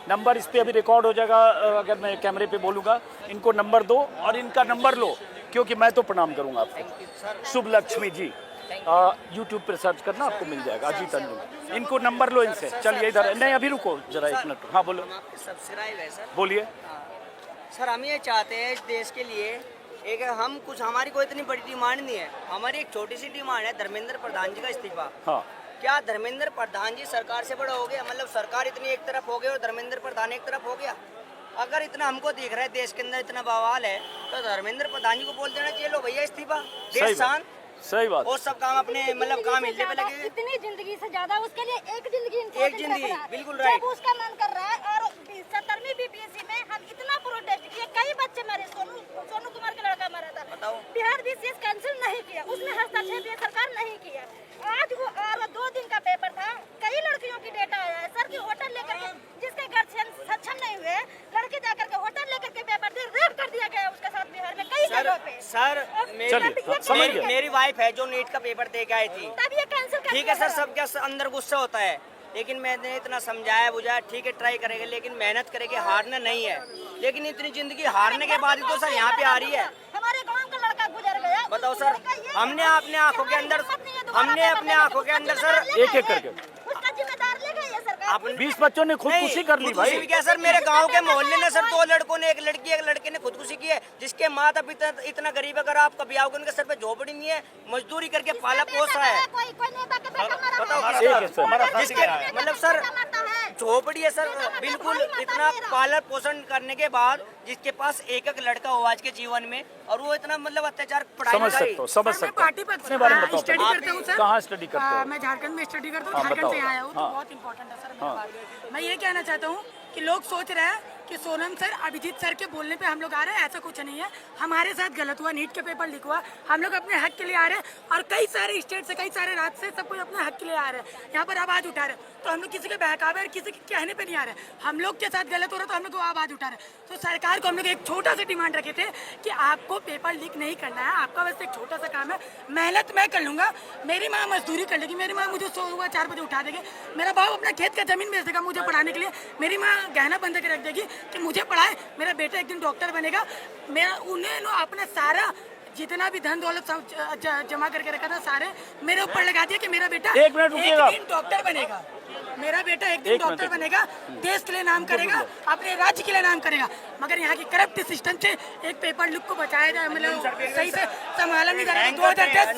Number इस पे अभी रिकॉर्ड हो जाएगा, अगर मैं कैमरे पे बोलूँगा। इनको नंबर दो और इनका नंबर लो, क्योंकि मैं तो प्रणाम करूँगा आपको। शुभ लक्ष्मी जी, यूट्यूब पर सर्च करना, आपको मिल जाएगा अजीत अंजुम। इनको नंबर लो इनसे। चलिए इधर, नहीं अभी रुको जरा 1 मिनट। हाँ बोलो। सब्सक्राइब है सर। बोलिए सर, हम ये चाहते हैं इस देश के लिए एक हम कुछ, हमारी कोई इतनी बड़ी डिमांड नहीं है, हमारी एक छोटी सी डिमांड है धर्मेंद्र प्रधान जी का इस्तीफा। हाँ। क्या धर्मेंद्र प्रधान जी सरकार से बड़ा हो गया? मतलब सरकार इतनी एक तरफ हो गई और धर्मेंद्र प्रधान एक तरफ हो गया। अगर इतना हमको दिख रहा है देश के अंदर इतना बवाल है तो धर्मेंद्र प्रधान जी को बोल देना चाहिए, लो भैया इस्तीफा, देश शांत। सही बात। और सब काम अपने मतलब काम हिलने पे लगे। इतनी जिंदगी से ज्यादा उसके लिए एक जिंदगी, एक जिंदगी, बिल्कुल राइट। जब उसका मन कर रहा है। और 70वीं बीपीएससी में हम इतना प्रोटेस्ट किए, कई बच्चे मरे, सोनू कुमार का लड़का मरा था। बताओ। बिहार बीसीएस कैंसिल नहीं किया, उसमें हस्तक्षेप ये सरकार नहीं किया। आज वो 2 दिन का पेपर था, कई लड़कियों की डेटा आया है सर की होटल लेकर के, जिसके घर सक्षम नहीं हुए, लड़के जाकर के होटल लेकर के पेपर दे, रेप कर दिया गया उसके साथ बिहार में कई जगहों पे। सर मेरी वाइफ है जो नीट का पेपर दे के आई थी, तब ये कैंसिल कर ठीक है सर, सबके अंदर गुस्सा होता है, लेकिन मैंने इतना समझाया बुझाया, ठीक है ट्राई करेंगे, लेकिन मेहनत करेंगे, हारना नहीं है। लेकिन इतनी जिंदगी हारने के बाद तो सर यहाँ पे आ रही है। हमारे गांव का लड़का गुजर गया। बताओ सर, हमने अपने आंखों के अंदर सर एक करके उसका जिम्मेदार लेगा ये सरकार। 20 बच्चों ने खुदकुशी कर ली भाई। क्या सर, मेरे गांव के मोहल्ले में सर 2 लड़कों ने, एक लड़की एक लड़के ने खुदकुशी की है, जिसके माता पिता इतना गरीब, अगर आप कभी आओगे उनके सर पे झोपड़ी नहीं है, मजदूरी करके पाला पोसा है। बताओ जिसके मतलब सर झोपड़ी है सर, बिल्कुल इतना पालन पोषण करने के बाद जिसके पास एक लड़का हो आज के जीवन में, और वो इतना मतलब अत्याचार पढ़ाई समझ सकते हो। पार्टी पर अपने बारे में बताओ। स्टडी करता हूँ सर। कहाँ स्टडी करते हो? मैं झारखंड में स्टडी करता हूँ, झारखंड से आया हूँ, तो बहुत इंपॉर्टेंट है सर। मैं ये कहना चाहता हूँ कि लोग सोच रहे हैं कि सोनम सर, अभिजीत सर के बोलने पे हम लोग आ रहे हैं, ऐसा कुछ नहीं है। हमारे साथ गलत हुआ, नीट के पेपर लीक हुआ, हम लोग अपने हक के लिए आ रहे हैं, और कई सारे स्टेट से, कई सारे राज्य से सब कुछ अपने हक के लिए आ रहे हैं, यहाँ पर आवाज उठा रहे हैं। तो हम लोग किसी के बहकावे और किसी के कहने पे नहीं आ रहे, हम लोग के साथ गलत हो रहा है तो हम लोग आवाज उठा रहे हैं। तो सरकार को हम लोग एक छोटा सा डिमांड रखे थे कि आपको पेपर लीक नहीं करना है, आपका बस एक छोटा सा काम है, मेहनत मैं कर लूंगा, मेरी माँ मजदूरी कर लेगी, मेरी माँ मुझे सुबह 4 बजे उठा देगी, मेरा बाप अपना खेत का जमीन बेच देगा मुझे पढ़ाने के लिए, मेरी माँ गहना बंद के रख देगी कि मुझे पढ़ाए, मेरा बेटा एक दिन डॉक्टर बनेगा। मेरा उन्हें अपना सारा जितना भी धन दौलत जमा करके रखा था सारे मेरे ऊपर लगा दिया कि मेरा बेटा एक दिन डॉक्टर बनेगा, मेरा बेटा एक दिन डॉक्टर बनेगा, देश के लिए नाम करेगा, अपने राज्य के लिए नाम करेगा। मगर यहाँ की करप्ट सिस्टम से एक पेपर लीक को बचाया जाए, मतलब सही से संभाला नहीं जा रहा। 2010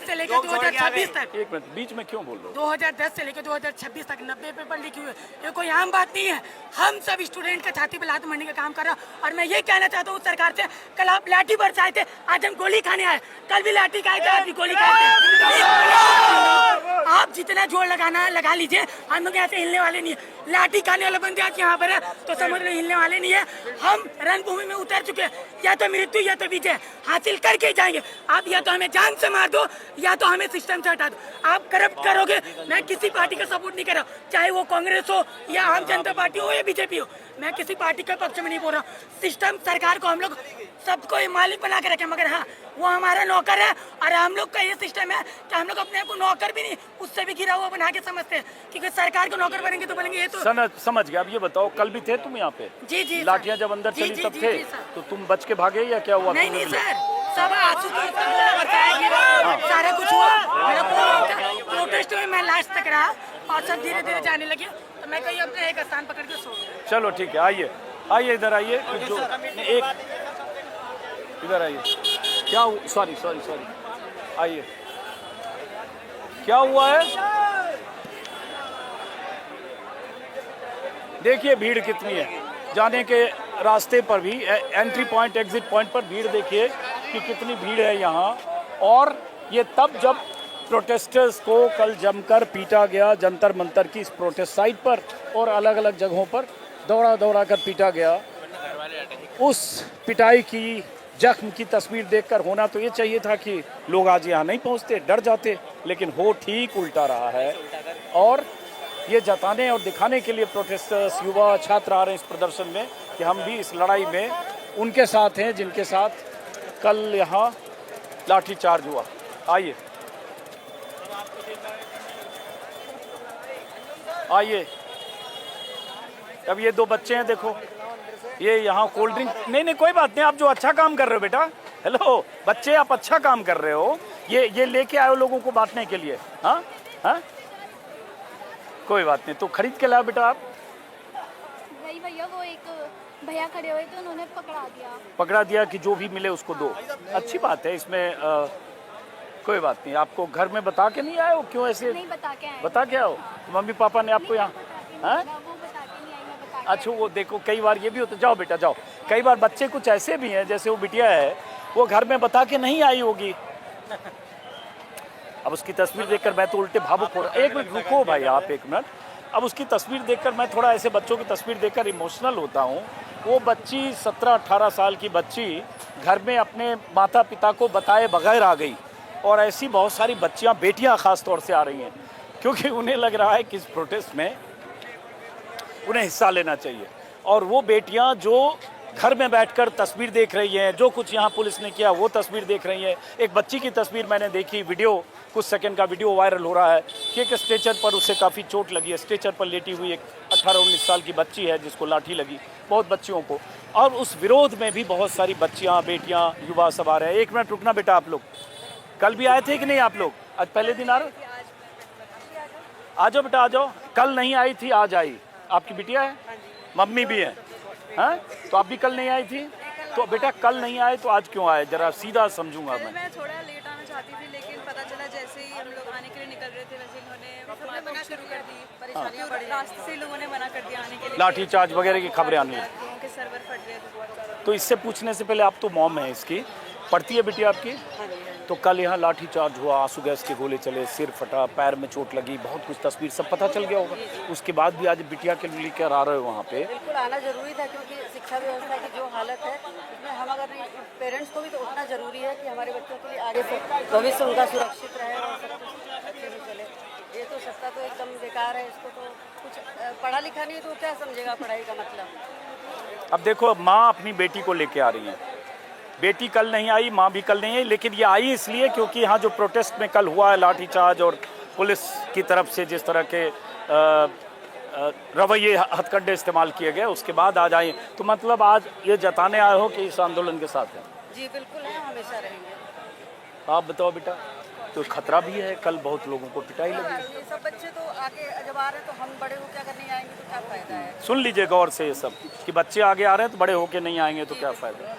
से लेकर 2026 तक, एक मिनट बीच में क्यों बोल रहे हो? 2010 से लेकर 2026 तक 90 पेपर लीक हुए, ये कोई आम बात नहीं है। हम सब स्टूडेंट का छाती पे लात मारने का काम कर रहा है। और मैं ये कहना चाहता हूँ सरकार से, कल आप लाठी बरसाए थे, आज हम गोली खाने आए, कल भी लाठी खाए थे, आज भी गोली खाए थे। आप जितना जोर लगाना है लगा लीजिए, हम लोग यहाँ से हिलने वाले नहीं है। लाठी खाने वाला बंदे आज यहाँ पर है तो समझ लो हिलने वाले नहीं है। हम रणभूमि में उतर चुके हैं, या तो मृत्यु या तो विजय हासिल करके जाएंगे। आप या तो हमें जान से मार दो या तो हमें सिस्टम से हटा दो। आप करप्ट करोगे, मैं किसी पार्टी का सपोर्ट नहीं कर रहा, चाहे वो कांग्रेस हो या आम जनता पार्टी हो या बीजेपी हो, मैं किसी पार्टी के पक्ष में नहीं बोल रहा। सिस्टम सरकार को हम लोग सबको मालिक बना के रखे, मगर हाँ वो हमारा नौकर है। और हम लोग का ये सिस्टम है कि हम लोग अपने आप को नौकर भी नहीं, उससे भी गिरा हुआ बना के समझते हैं, क्योंकि सरकार को नौकर बनेंगे तो बोलेंगे ये तो समझ गया। अब ये बताओ, कल भी थे तुम यहाँ पे? जी लाठियाँ जब अंदर चली तब थे, तो तुम बच के भागे या क्या हुआ? नहीं सर, सब सारा कुछ हुआ। मेरा प्रोटेस्ट में मैं लास्ट तक रहा और सब धीरे धीरे जाने लगे, तो मैं कहीं अपने एक स्थान पकड़ के सो गया। चलो ठीक है, आइए इधर आइए, जो एक इधर आइए। क्या सॉरी आइए, क्या हुआ है? देखिए भीड़ कितनी है, जाने के रास्ते पर भी, एंट्री पॉइंट एग्जिट पॉइंट पर भीड़ देखिए कि कितनी भीड़ है यहाँ। और ये तब जब प्रोटेस्टर्स को कल जमकर पीटा गया जंतर मंतर की इस प्रोटेस्ट साइट पर, और अलग अलग जगहों पर दौड़ा कर पीटा गया। उस पिटाई की जख्म की तस्वीर देखकर होना तो ये चाहिए था कि लोग आज यहाँ नहीं पहुँचते, डर जाते, लेकिन हो ठीक उल्टा रहा है। और ये जताने और दिखाने के लिए प्रोटेस्टर्स, युवा, छात्र आ रहे हैं इस प्रदर्शन में कि हम भी इस लड़ाई में उनके साथ हैं जिनके साथ कल यहाँ लाठीचार्ज हुआ। आइए, अब ये 2 बच्चे हैं, देखो ये यहाँ कोल्ड ड्रिंक, नहीं कोई बात नहीं, आप जो अच्छा काम कर रहे हो बेटा, हेलो बच्चे, आप अच्छा काम कर रहे हो, ये लेके आए हो लोगों को बांटने के लिए? हाँ हाँ, कोई बात नहीं, तो खरीद के लाओ बेटा आप। वही भैया, वो एक भैया खड़े हुए थे, उन्होंने पकड़ा दिया कि जो भी मिले उसको दो। अच्छी बात है इसमें, कोई बात नहीं। आपको घर में बता के नहीं आए हो? क्यों ऐसे? नहीं, बता के आओ। तो मम्मी पापा ने आपको यहाँ? अच्छा, वो देखो कई बार ये भी होता। जाओ बेटा जाओ। कई बार बच्चे कुछ ऐसे भी हैं, जैसे वो बिटिया है, वो घर में बता के नहीं आई होगी। अब उसकी तस्वीर देखकर मैं तो उल्टे भावुक हो रहा। एक मिनट रुको भाई, आप एक मिनट। अब उसकी तस्वीर देखकर मैं थोड़ा, ऐसे बच्चों की तस्वीर देखकर इमोशनल होता हूँ। वो बच्ची 17-18 साल की बच्ची घर में अपने माता पिता को बताए बगैर आ गई, और ऐसी बहुत सारी बच्चियाँ, बेटियाँ ख़ास तौर से आ रही हैं, क्योंकि उन्हें लग रहा है कि इस प्रोटेस्ट में उन्हें हिस्सा लेना चाहिए। और वो बेटियाँ जो घर में बैठकर तस्वीर देख रही हैं, जो कुछ यहाँ पुलिस ने किया वो तस्वीर देख रही हैं। एक बच्ची की तस्वीर मैंने देखी, वीडियो, कुछ सेकंड का वीडियो वायरल हो रहा है कि एक स्ट्रेचर पर उसे काफ़ी चोट लगी है। स्ट्रेचर पर लेटी हुई एक 18-19 साल की बच्ची है जिसको लाठी लगी, बहुत बच्चियों को। और उस विरोध में भी बहुत सारी बच्चियाँ, बेटियाँ, युवा सब आ रहे हैं। एक मिनट रुकना बेटा, आप लोग कल भी आए थे कि नहीं? आप लोग आज पहले दिन आ रहे? आ जाओ बेटा, आ जाओ। कल नहीं आई थी, आज आई। आपकी बिटिया है, मम्मी भी है, हाँ? तो आप भी कल नहीं आई थी? तो बेटा कल नहीं आए तो आज क्यों आए? जरा सीधा समझूंगा मैं थोड़ा लेट आना चाहती थी, लेकिन पता चला जैसे ही हम लोग आने के लिए निकल रहे थे वैसे इन्होंने मना शुरू कर दी। परेशानियां बढ़, रास्ते से लोगों ने मना कर दिया आने के लिए। लाठीचार्ज वगैरह की खबरें आने लोगों के सर्वर फट रहे थे बहुत ज़्यादा। तो इससे पूछने से पहले, आप तो मॉम है इसकी, पढ़ती है बिटिया आपकी? तो कल यहाँ लाठीचार्ज हुआ, आंसू गैस के गोले चले, सिर फटा, पैर में चोट लगी, बहुत कुछ तस्वीर सब पता चल गया होगा। उसके बाद भी आज बिटिया के लिए लेकर आ रहे हो वहाँ पे? बिल्कुल आना जरूरी था, क्योंकि शिक्षा व्यवस्था की जो हालत है उसमें हम अगर पेरेंट्स को भी तो उतना जरूरी है कि हमारे बच्चों के लिए आगे से भविष्य उनका सुरक्षित रहे और सब कुछ अच्छे से चले। ये तो सत्ता तो एकदम बेकार है, इसको तो कुछ पढ़ा लिखा नहीं तो क्या समझेगा पढ़ाई का मतलब। अब देखो, माँ अपनी बेटी को लेके आ रही है। बेटी कल नहीं आई, माँ भी कल नहीं आई, लेकिन ये आई इसलिए क्योंकि यहाँ जो प्रोटेस्ट में कल हुआ है लाठीचार्ज और पुलिस की तरफ से जिस तरह के रवैये, हथकंडे इस्तेमाल किए गए, उसके बाद आज आए। तो मतलब आज ये जताने आए हो कि इस आंदोलन के साथ हैं? जी बिल्कुल है, हमेशा रहेंगे। आप बताओ बेटा, तो खतरा भी है, कल बहुत लोगों को पिटाई लगी। ये सब बच्चे तो आगे जब आ रहे हैं तो हम बड़े होकर अगर नहीं आएंगे तो क्या फायदा है? सुन लीजिए गौर से ये सब कि बच्चे आगे आ रहे हैं तो बड़े होके नहीं आएंगे तो क्या फ़ायदा।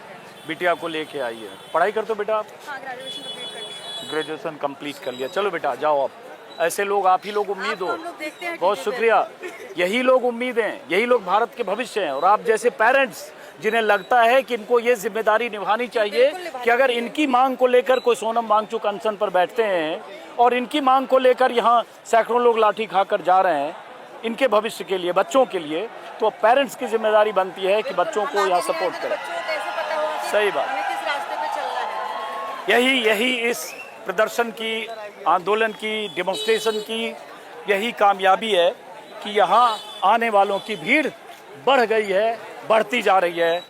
बिटिया को लेके आई है। पढ़ाई करते हो बेटा आप? हाँ, ग्रेजुएशन कंप्लीट कर लिया। चलो बेटा जाओ आप। ऐसे लोग, आप ही लोग उम्मीद हो। बहुत शुक्रिया। यही लोग उम्मीद हैं, यही लोग भारत के भविष्य हैं। और आप जैसे पेरेंट्स जिन्हें लगता है कि इनको ये जिम्मेदारी निभानी चाहिए कि अगर इनकी मांग को लेकर कोई सोनम वांगचुक अनशन पर बैठते हैं और इनकी मांग को लेकर यहाँ सैकड़ों लोग लाठी खाकर जा रहे हैं इनके भविष्य के लिए, बच्चों के लिए, तो पेरेंट्स की जिम्मेदारी बनती है कि बच्चों को यहाँ सपोर्ट करें। सही बात। यही इस प्रदर्शन की, आंदोलन की, डेमोन्स्ट्रेशन की यही कामयाबी है कि यहाँ आने वालों की भीड़ बढ़ गई है, बढ़ती जा रही है।